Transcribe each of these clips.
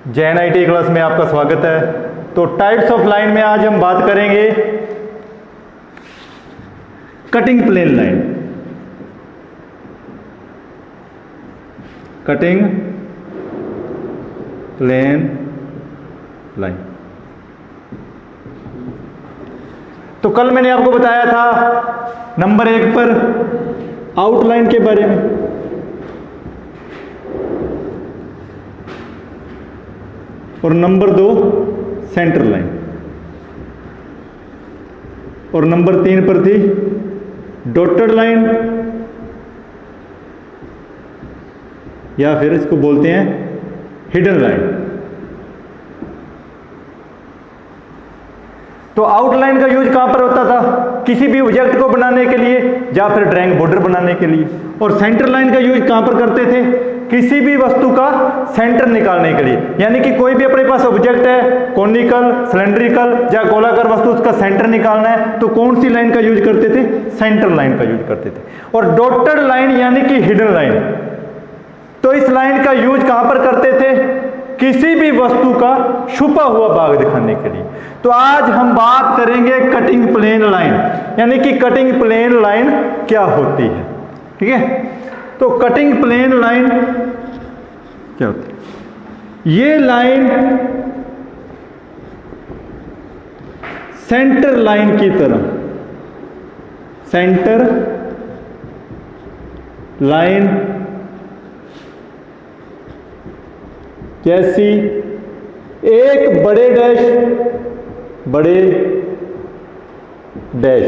JNIT class में आपका स्वागत है। तो टाइप्स ऑफ लाइन में आज हम बात करेंगे cutting plane line. Cutting plane line. तो कल मैंने आपको बताया था नंबर 1 पर आउटलाइन के बारे में, और नंबर 2 सेंटर लाइन, और नंबर 3 पर थी डॉटेड लाइन, या फिर इसको बोलते हैं हिडन लाइन। तो आउटलाइन का यूज कहां पर होता था? किसी भी ऑब्जेक्ट को बनाने के लिए या फिर ड्राइंग बॉर्डर बनाने के लिए। और सेंटर लाइन का यूज कहां पर करते थे? किसी भी वस्तु का सेंटर निकालने के लिए। यानी कि कोई भी अपने पास ऑब्जेक्ट है, कॉनिकल, सिलेंड्रिकल या गोलाकार वस्तु, उसका सेंटर निकालना है तो कौन सी लाइन का यूज करते थे? सेंटर लाइन का यूज करते थे। और डॉटेड लाइन यानी कि हिडन लाइन, तो इस लाइन का यूज कहां पर करते थे? किसी भी वस्तु का छुपा हुआ भाग दिखाने के लिए। तो आज हम बात करेंगे कटिंग प्लेन लाइन, यानी कि कटिंग प्लेन लाइन क्या होती है। ठीक है, तो कटिंग प्लेन लाइन क्या होती है? ये लाइन सेंटर लाइन की तरह, सेंटर लाइन जैसी एक बड़े डैश, बड़े डैश,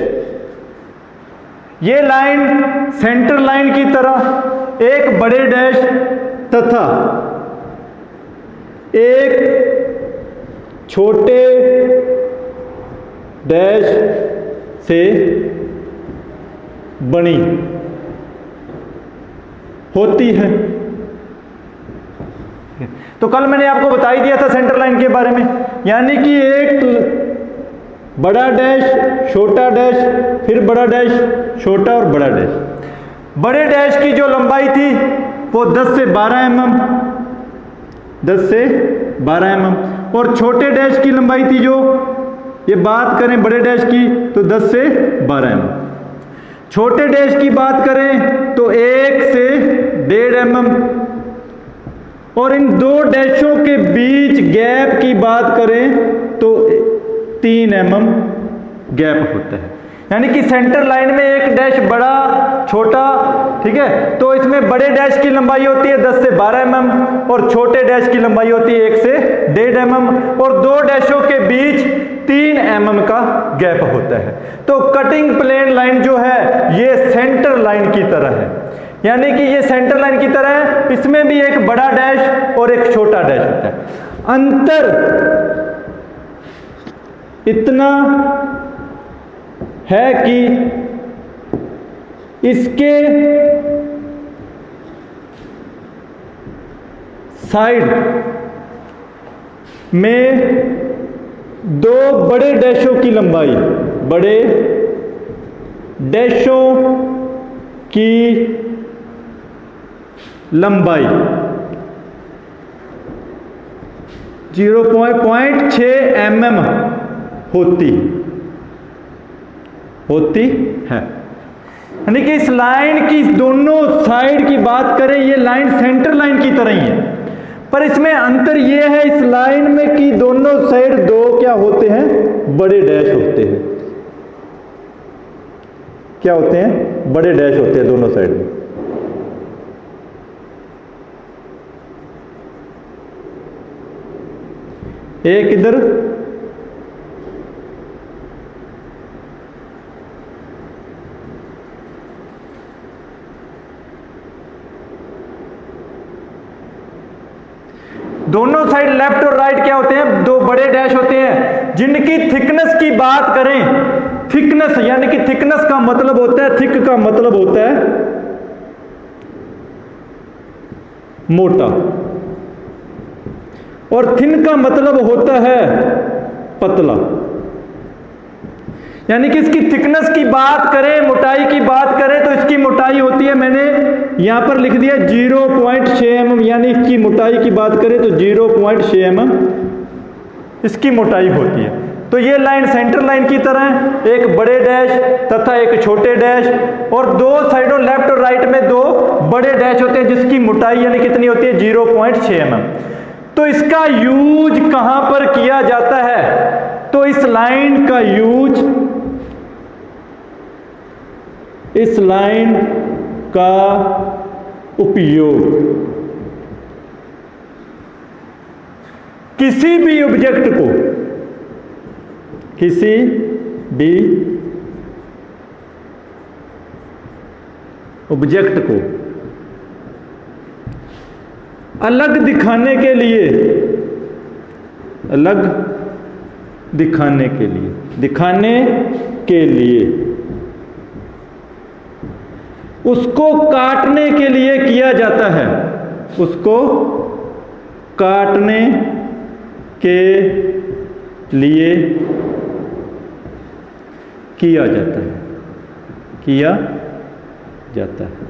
ये लाइन सेंटर लाइन की तरह एक बड़े डैश तथा एक छोटे डैश से बनी होती है। तो कल मैंने आपको बता ही दिया था सेंटर लाइन के बारे में, यानी कि एक बड़ा डैश, छोटा डैश, फिर बड़ा डैश, छोटा और बड़ा डैश। बड़े डैश की जो लंबाई थी वो 10 से 12 mm, 10 से 12 mm, और छोटे डैश की लंबाई थी जो, ये बात करें बड़े डैश की तो 10 से 12 mm। छोटे डैश की बात करें तो 1 से 1.5 mm, और इन दो डैशों के बीच गैप की बात करें तो 3 mm गैप होता है। यानी कि सेंटर लाइन में एक डैश बड़ा, छोटा, ठीक है, तो इसमें बड़े डैश की लंबाई होती है 10 से 12 mm और छोटे डैश की लंबाई होती है 1 से 1.5 mm, और दो डैशों के बीच 3 mm का गैप होता है। तो कटिंग प्लेन लाइन जो है ये सेंटर लाइन की तरह है, यानी कि ये सेंटर लाइन की तरह है, इसमें भी एक बड़ा डैश और एक छोटा डैश होता है। अंतर इतना है कि इसके साइड में दो बड़े डैशों की लंबाई, बड़े डैशों की लंबाई 0.6 mm होती है। यानी कि इस लाइन की दोनों साइड की बात करें, ये लाइन सेंटर लाइन की तरह ही है, पर इसमें अंतर ये है इस लाइन में कि दोनों साइड दो क्या होते हैं? बड़े डैश होते हैं। क्या होते हैं? बड़े डैश होते हैं दोनों साइड में। एक इधर दोनों साइड लेफ्ट और राइट क्या होते हैं? दो बड़े डैश होते हैं, जिनकी थिकनेस की बात करें, थिकनेस यानी कि थिकनेस का मतलब होता है, थिक का मतलब होता है मोटा, और थिन का मतलब होता है पतला। यानी कि इसकी थिकनेस की बात करें, मोटाई की बात करें तो इसकी मोटाई होती है, मैंने यहां पर लिख दिया 0.6 mm, यानी इसकी मोटाई की बात करें तो 0.6 mm इसकी मोटाई होती है। तो ये लाइन सेंटर लाइन की तरह है, एक बड़े डैश तथा एक छोटे डैश, और दो साइडों लेफ्ट और राइट में दो बड़े डैश होते हैं जिसकी मोटाई यानी कितनी होती है 0.6 mm। तो इसका यूज कहां पर किया जाता है? तो इस लाइन का यूज, इस लाइन का उपयोग किसी भी ऑब्जेक्ट को, किसी भी ऑब्जेक्ट को अलग दिखाने के लिए, अलग दिखाने के लिए, दिखाने के लिए उसको काटने के लिए किया जाता है, उसको काटने के लिए किया जाता है, किया जाता है।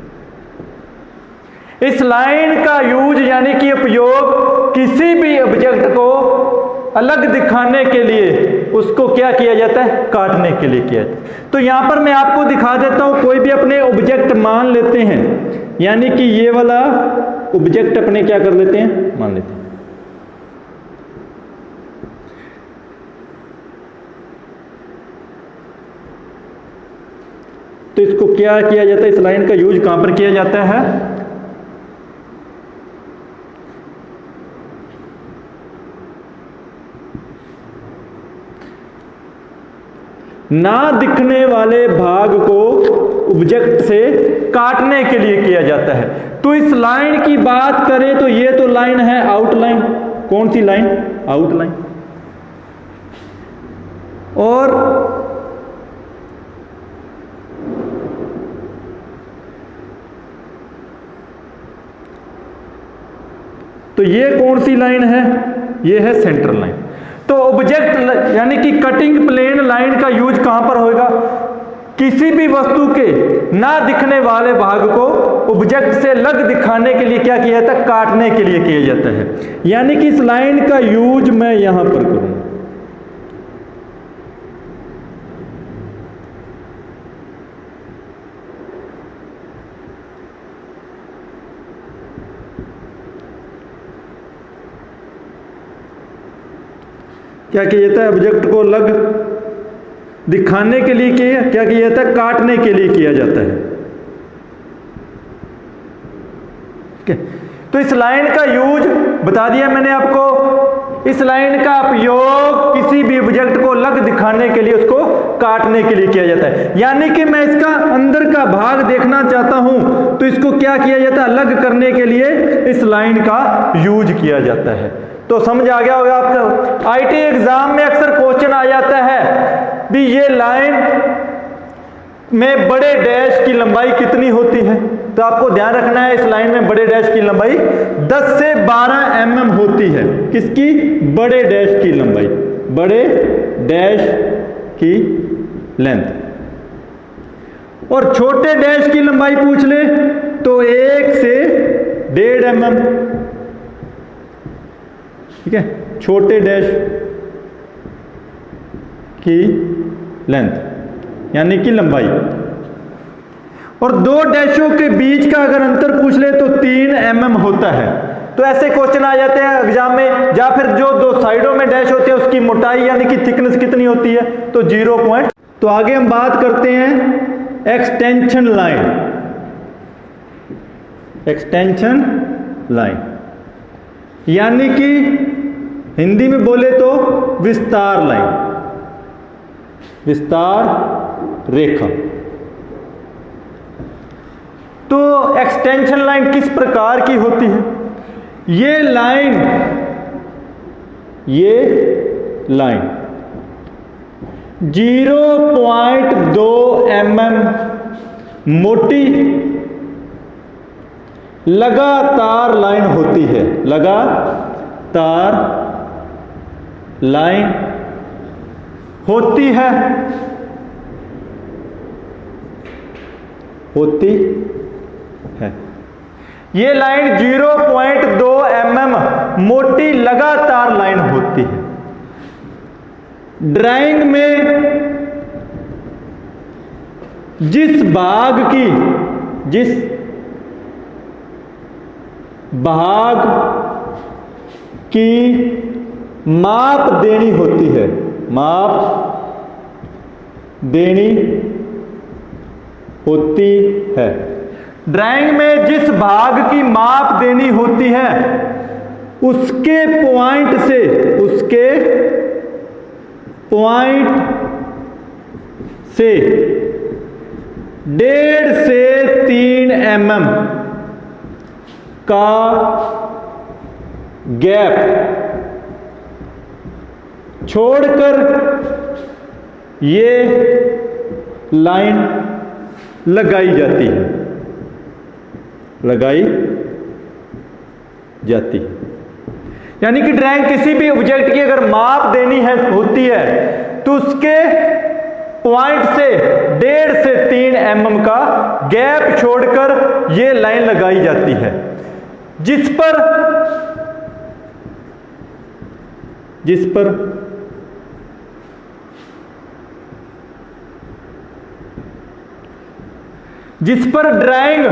इस लाइन का यूज यानी कि उपयोग किसी भी ऑब्जेक्ट को अलग दिखाने के लिए उसको क्या किया जाता है? काटने के लिए किया जाता है। तो यहां पर मैं आपको दिखा देता हूं, कोई भी अपने ऑब्जेक्ट मान लेते हैं, यानी कि ये वाला ऑब्जेक्ट अपने क्या कर लेते हैं? मान लेते हैं। तो इसको क्या किया जाता है? इस लाइन का यूज कहां पर किया जाता है? ना दिखने वाले भाग को ऑब्जेक्ट से काटने के लिए किया जाता है। तो इस लाइन की बात करें तो ये तो लाइन है आउटलाइन। कौन सी लाइन? आउटलाइन। और तो ये कौन सी लाइन है? ये है सेंटर लाइन। तो ऑब्जेक्ट यानी कि कटिंग प्लेन लाइन का यूज कहां पर होगा? किसी भी वस्तु के ना दिखने वाले भाग को ऑब्जेक्ट से अलग दिखाने के लिए क्या किया जाता है? काटने के लिए किया जाता है। यानी कि इस लाइन का यूज मैं यहां पर करूंगा। क्या किया जाता है? ऑब्जेक्ट को अलग दिखाने के लिए क्या किया जाता है? काटने के लिए किया जाता है। ठीक है। तो इस लाइन का यूज बता दिया मैंने आपको। इस लाइन का उपयोग किसी भी ऑब्जेक्ट को अलग दिखाने के लिए उसको काटने के लिए किया जाता है। यानी कि मैं इसका अंदर का भाग देखना चाहता हूं तो इसको क्या किया जाता है? अलग करने के लिए इस लाइन का यूज किया जाता है। तो समझ आ गया होगा आपको। आईटी एग्जाम में अक्सर क्वेश्चन आ जाता है भी ये लाइन में बड़े डैश की लंबाई कितनी होती है? तो आपको ध्यान रखना है इस लाइन में बड़े डैश की लंबाई 10 से 12 mm होती है। किसकी? बड़े डैश की लंबाई, बड़े डैश की लेंथ। और छोटे डैश की लंबाई पूछ ले तो 1 से 1.5 mm। ठीक है, छोटे डैश की लेंथ यानी कि लंबाई। और दो डैशों के बीच का अगर अंतर पूछ ले तो 3 mm होता है। तो ऐसे क्वेश्चन आ जाते हैं एग्जाम में। या फिर जो दो साइडों में डैश होते हैं उसकी मोटाई यानी कि थिकनेस कितनी होती है? तो 0. तो आगे हम बात करते हैं एक्सटेंशन लाइन। एक्सटेंशन लाइन यानी कि हिंदी में बोले तो विस्तार लाइन, विस्तार रेखा। तो एक्सटेंशन लाइन किस प्रकार की होती है? ये लाइन 0.2 mm मोटी लगातार लाइन होती है। लगातार लाइन होती है, होती है। ये लाइन 0.2 mm मोटी लगातार लाइन होती है। ड्राइंग में जिस भाग की माप देनी होती है, ड्राइंग में जिस भाग की माप देनी होती है उसके पॉइंट से 1.5 से 3 mm का गैप छोड़कर ये लाइन लगाई जाती है, यानी कि ड्राइंग किसी भी ऑब्जेक्ट की अगर माप देनी होती है तो उसके पॉइंट से 1.5 से 3 mm का गैप छोड़कर ये लाइन लगाई जाती है, जिस पर ड्राइंग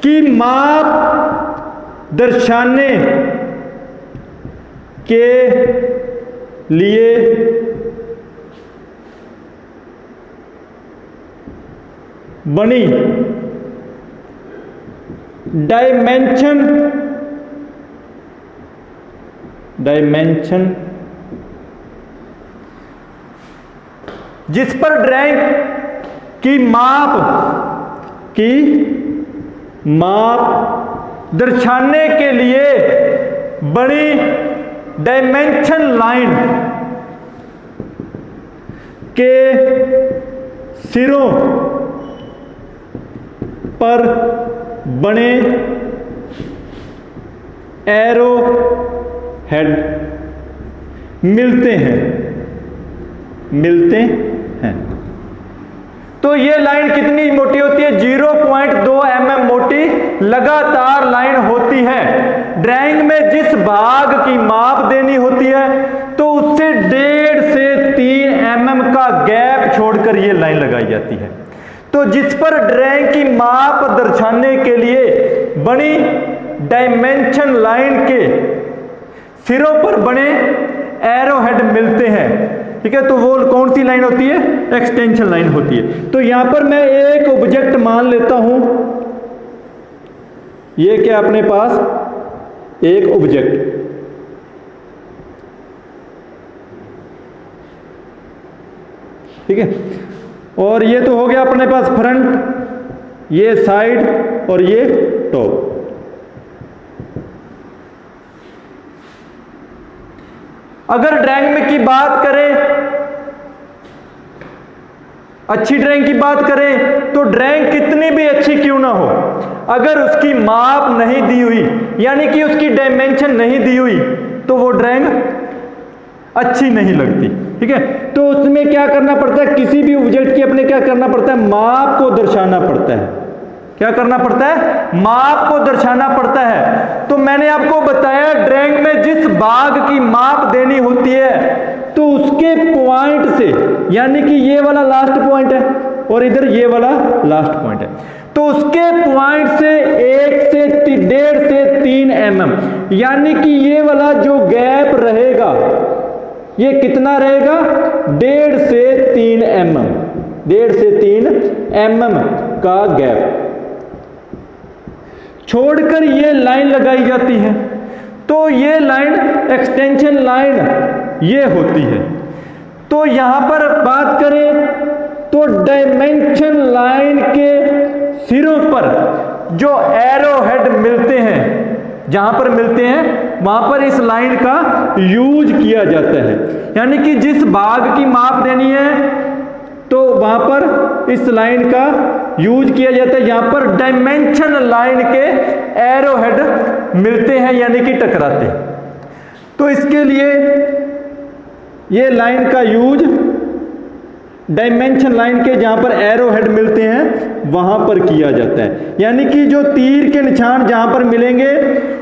की माप दर्शाने के लिए बनी डायमेंशन जिस पर ड्राइंग की माप दर्शाने के लिए बड़ी डायमेंशन लाइन के सिरों पर बने एरो हेड मिलते हैं। तो ये लाइन कितनी मोटी होती है? 0.2 mm मोटी लगातार लाइन होती है। ड्राइंग में जिस भाग की माप देनी होती है तो उससे 1.5 से 3 mm का गैप छोड़कर ये लाइन लगाई जाती है। तो जिस पर ड्राइंग की माप दर्शाने के लिए बनी डायमेंशन लाइन के सिरों पर बने एरो हेड मिलते हैं, ठीक है, तो वो कौन सी लाइन होती है? एक्सटेंशन लाइन होती है। तो यहां पर मैं एक ऑब्जेक्ट मान लेता हूं, ये क्या अपने पास एक ऑब्जेक्ट, ठीक है, और ये तो हो गया अपने पास फ्रंट, ये साइड और ये टॉप। अगर ड्राइंग में की बात करें, अच्छी ड्राइंग की बात करें, तो ड्राइंग कितनी भी अच्छी क्यों ना हो, अगर उसकी माप नहीं दी हुई, यानी कि उसकी डायमेंशन नहीं दी हुई, तो वो ड्राइंग अच्छी नहीं लगती, ठीक है। तो उसमें क्या करना पड़ता है? किसी भी ऑब्जेक्ट की अपने क्या करना पड़ता है? माप को दर्शाना पड़ता है। क्या करना पड़ता है? माप को दर्शाना पड़ता है। तो मैंने आपको बताया ड्राइंग में जिस भाग की माप देनी होती है तो उसके पॉइंट से, यानी कि ये वाला लास्ट पॉइंट है और इधर ये वाला लास्ट पॉइंट है, तो उसके पॉइंट से 1 से 1.5 से 3 mm, यानी कि ये वाला जो गैप रहेगा ये कितना रहेगा? 1.5 से 3 mm, 1.5 से 3 mm का गैप छोड़कर ये लाइन लगाई जाती है। तो ये लाइन एक्सटेंशन लाइन ये होती है। तो यहां पर बात करें तो डायमेंशन लाइन के सिरों पर जो एरो हेड मिलते हैं, जहां पर मिलते हैं वहां पर इस लाइन का यूज किया जाता है, यानी कि जिस भाग की माप देनी है तो वहां पर इस लाइन का यूज किया जाता है। यहां पर डायमेंशन लाइन के एरो हेड मिलते हैं, यानी कि टकराते हैं। तो इसके लिए ये लाइन का यूज डायमेंशन लाइन के जहां पर एरो हेड मिलते हैं वहां पर किया जाता है। यानी कि जो तीर के निशान जहां पर मिलेंगे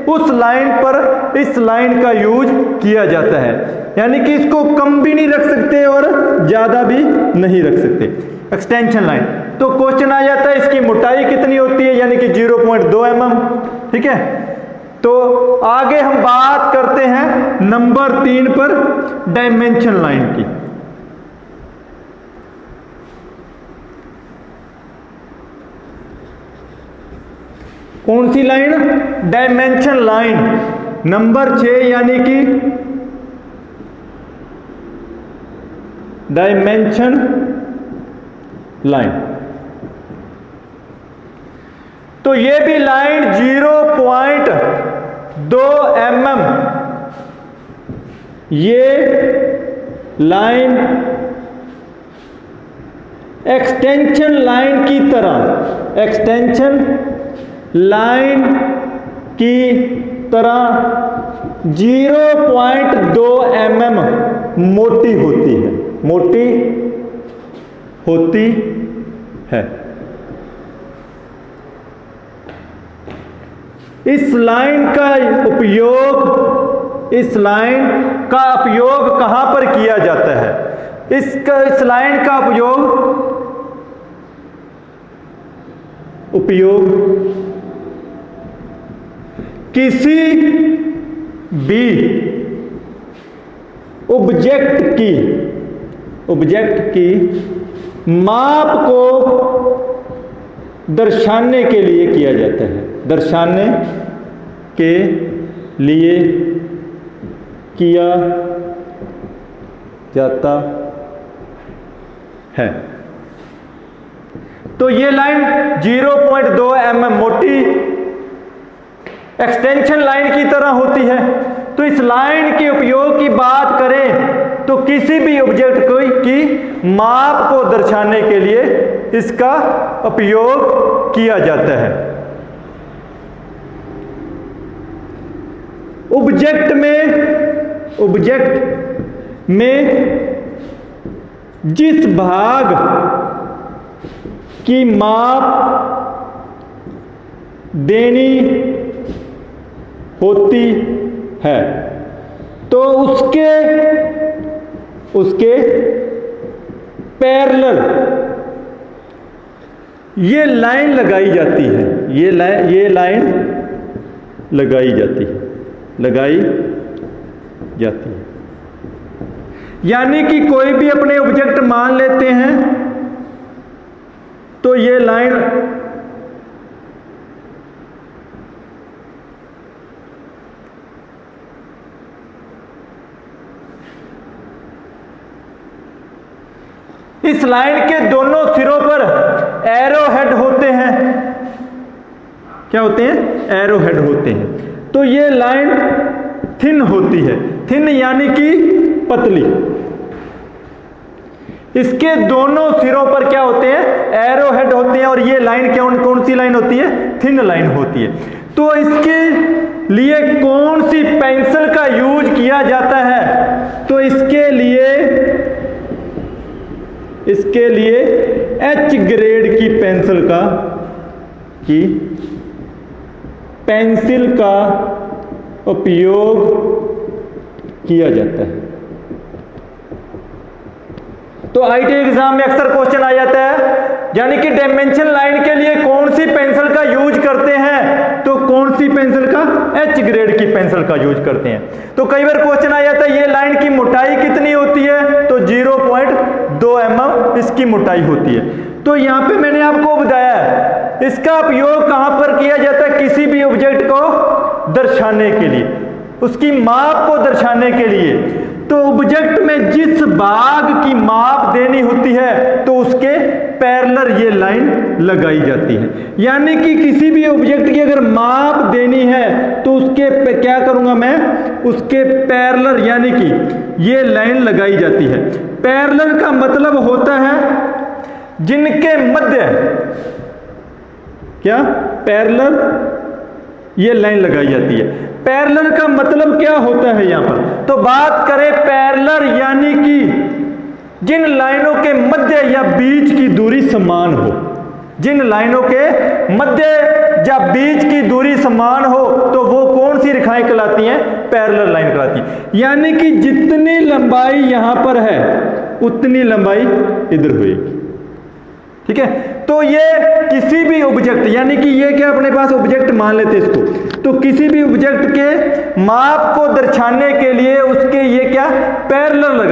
उस लाइन पर इस लाइन का यूज किया जाता है। यानी कि इसको कम भी नहीं रख सकते और ज्यादा भी नहीं रख सकते। एक्सटेंशन लाइन, तो क्वेश्चन आ जाता है इसकी मोटाई कितनी होती है, यानी कि 0.2 mm। ठीक है, तो आगे हम बात करते हैं नंबर 3 पर डायमेंशन लाइन की। कौन सी लाइन? डायमेंशन लाइन नंबर 6, यानी कि डायमेंशन लाइन। तो ये भी लाइन 0.2 mm, ये लाइन एक्सटेंशन लाइन की तरह, एक्सटेंशन लाइन की तरह 0.2 mm मोटी होती है, मोटी होती है। इस लाइन का उपयोग, इस लाइन का उपयोग कहां पर किया जाता है? इस लाइन का उपयोग किसी भी ऑब्जेक्ट की माप को दर्शाने के लिए किया जाता है, दर्शाने के लिए किया जाता है। तो ये लाइन 0.2 mm मोटी एक्सटेंशन लाइन की तरह होती है। तो इस लाइन के उपयोग की बात करें तो किसी भी ऑब्जेक्ट की माप को दर्शाने के लिए इसका उपयोग किया जाता है। ऑब्जेक्ट में जिस भाग की माप देनी होती है तो उसके पैरेलल ये लाइन लगाई जाती है, ये लाइन लगाई जाती है। यानी कि कोई भी अपने ऑब्जेक्ट मान लेते हैं तो ये लाइन इस लाइन के दोनों सिरों पर एरो हेड होते हैं। क्या होते हैं? एरो हेड होते हैं। तो ये लाइन थिन होती है, थिन यानी कि पतली। इसके दोनों सिरों पर क्या होते हैं? एरो हेड होते हैं। और ये लाइन कौन सी लाइन होती है? थिन लाइन होती है। तो इसके लिए कौन सी पेंसिल का यूज किया जाता है? तो इसके लिए एच ग्रेड की पेंसिल का उपयोग किया जाता है। तो आईटी एग्जाम में अक्सर क्वेश्चन आ जाता है, यानी कि डायमेंशन लाइन के लिए कौन सी पेंसिल का यूज करते हैं? तो कौन सी पेंसिल का? एच ग्रेड की पेंसिल का यूज करते हैं। तो कई बार क्वेश्चन आ जाता है ये लाइन की मोटाई कितनी होती है? तो 0.2 mm इसकी मोटाई होती है। तो यहां पे मैंने आपको बताया है इसका उपयोग कहां पर किया जाता है? किसी भी ऑब्जेक्ट को दर्शाने के लिए, उसकी माप को दर्शाने के लिए। तो ऑब्जेक्ट में जिस भाग की माप देनी होती है तो उसके पैरेलल ये लाइन लगाई जाती है। यानी कि किसी भी ऑब्जेक्ट की अगर माप देनी है तो उसके क्या करूंगा मैं? उसके पैरेलल यानी कि ये लाइन लगाई जाती है। पैरेलल का मतलब होता है जिनके मध्य, क्या? पैरेलल ये लाइन लगाई जाती है। पैरेलल का मतलब क्या होता है यहां पर? तो बात करें पैरेलल यानी कि जिन लाइनों के मध्य या बीच की दूरी समान हो, जिन लाइनों के मध्य या बीच की दूरी समान हो तो वो कौन सी रेखाएं कहलाती हैं? पैरेलल लाइन कहलाती हैं। यानी कि जितनी लंबाई यहां पर है उतनी लंबाई इधर होगी। ठीक है, तो ये किसी भी ऑब्जेक्ट, यानी कि ये क्या अपने पास ऑब्जेक्ट मान लेते इसको, तो किसी भी ऑब्जेक्ट के माप को दर्शाने के लिए उसके ये क्या पैरेलल लगा